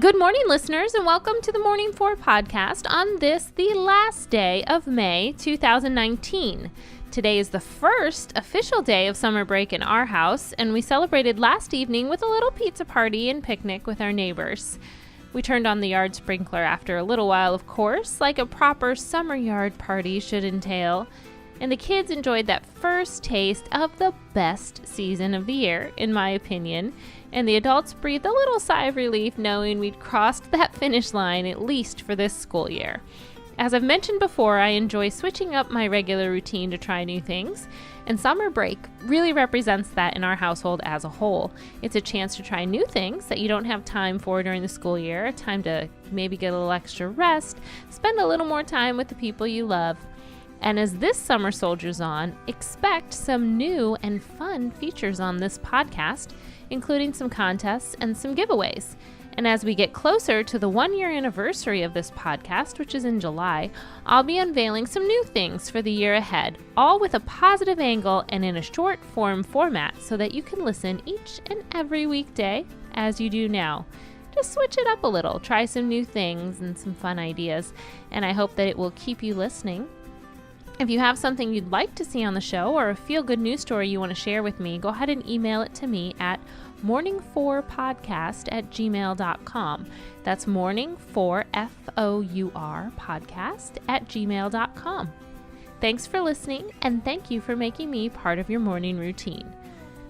Good morning, listeners, and welcome to the Morning 4 podcast on this, the last day of May 2019. Today is the first official day of summer break in our house, and we celebrated last evening with a little pizza party and picnic with our neighbors. We turned on the yard sprinkler after a little while, of course, like a proper summer yard party should entail. And the kids enjoyed that first taste of the best season of the year, in my opinion. And the adults breathed a little sigh of relief knowing we'd crossed that finish line, at least for this school year. As I've mentioned before, I enjoy switching up my regular routine to try new things, and summer break really represents that in our household as a whole. It's a chance to try new things that you don't have time for during the school year, a time to maybe get a little extra rest, spend a little more time with the people you love. And as this summer soldiers on, expect some new and fun features on this podcast, including some contests and some giveaways. And as we get closer to the 1-year anniversary of this podcast, which is in July, I'll be unveiling some new things for the year ahead, all with a positive angle and in a short form format so that you can listen each and every weekday as you do now. Just switch it up a little, try some new things and some fun ideas, and I hope that it will keep you listening. If you have something you'd like to see on the show or a feel-good news story you want to share with me, go ahead and email it to me at morning4podcast@gmail.com. That's morning4, F-O-U-R, podcast@gmail.com. Thanks for listening, and thank you for making me part of your morning routine.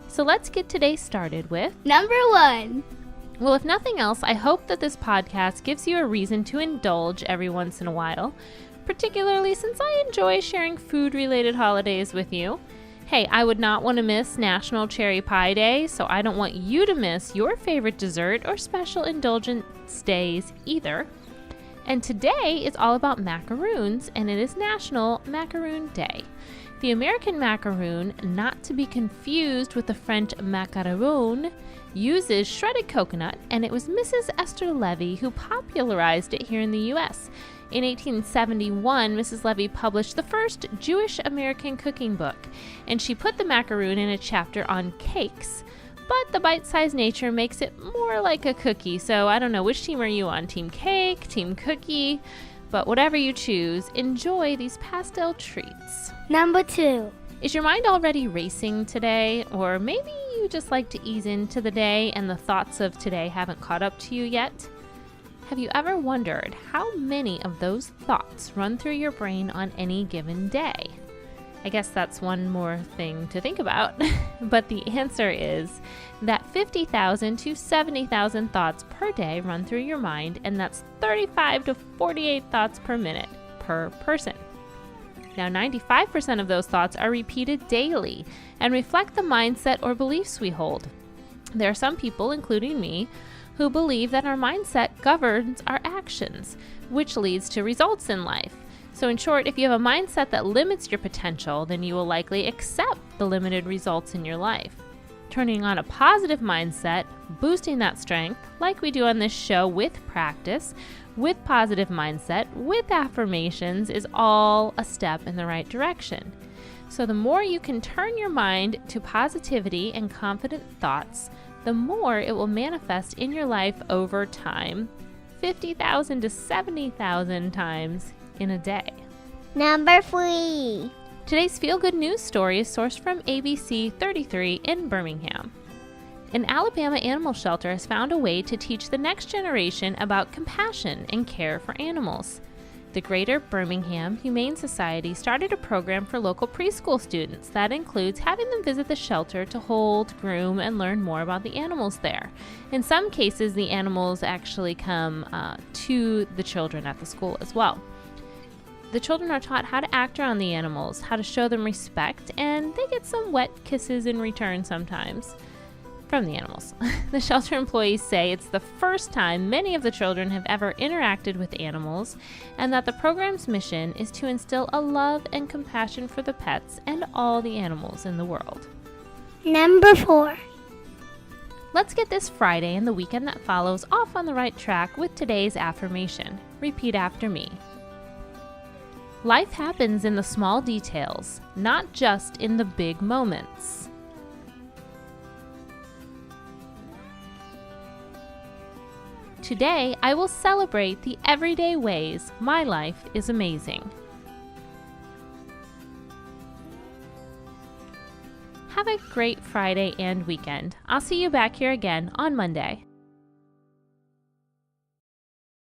So let's get today started with Number 1. Well, if nothing else, I hope that this podcast gives you a reason to indulge every once in a while, particularly since I enjoy sharing food-related holidays with you. Hey, I would not want to miss National Cherry Pie Day, so I don't want you to miss your favorite dessert or special indulgence days either. And today is all about macaroons, and it is National Macaroon Day. The American macaroon, not to be confused with the French macaron, uses shredded coconut, and it was Mrs. Esther Levy who popularized it here in the U.S. In 1871, Mrs. Levy published the first Jewish American cooking book, and she put the macaroon in a chapter on cakes. But the bite-sized nature makes it more like a cookie, so I don't know, which team are you on? Team cake, team cookie? But whatever you choose, enjoy these pastel treats. Number 2. Is your mind already racing today? Or maybe you just like to ease into the day and the thoughts of today haven't caught up to you yet? Have you ever wondered how many of those thoughts run through your brain on any given day? I guess that's one more thing to think about. But the answer is that 50,000 to 70,000 thoughts per day run through your mind, and that's 35 to 48 thoughts per minute per person. Now, 95% of those thoughts are repeated daily and reflect the mindset or beliefs we hold. There are some people, including me, who believe that our mindset governs our actions, which leads to results in life. So in short, if you have a mindset that limits your potential, then you will likely accept the limited results in your life. Turning on a positive mindset, boosting that strength, like we do on this show with practice, with positive mindset, with affirmations, is all a step in the right direction. So the more you can turn your mind to positivity and confident thoughts, the more it will manifest in your life over time, 50,000 to 70,000 times in a day. Number 3. Today's feel-good news story is sourced from ABC 33 in Birmingham. An Alabama animal shelter has found a way to teach the next generation about compassion and care for animals. The Greater Birmingham Humane Society started a program for local preschool students that includes having them visit the shelter to hold, groom, and learn more about the animals there. In some cases, the animals actually come to the children at the school as well. The children are taught how to act around the animals, how to show them respect, and they get some wet kisses in return sometimes from the animals. The shelter employees say it's the first time many of the children have ever interacted with animals, and that the program's mission is to instill a love and compassion for the pets and all the animals in the world. Number 4. Let's get this Friday and the weekend that follows off on the right track with today's affirmation. Repeat after me. Life happens in the small details, not just in the big moments. Today, I will celebrate the everyday ways my life is amazing. Have a great Friday and weekend. I'll see you back here again on Monday.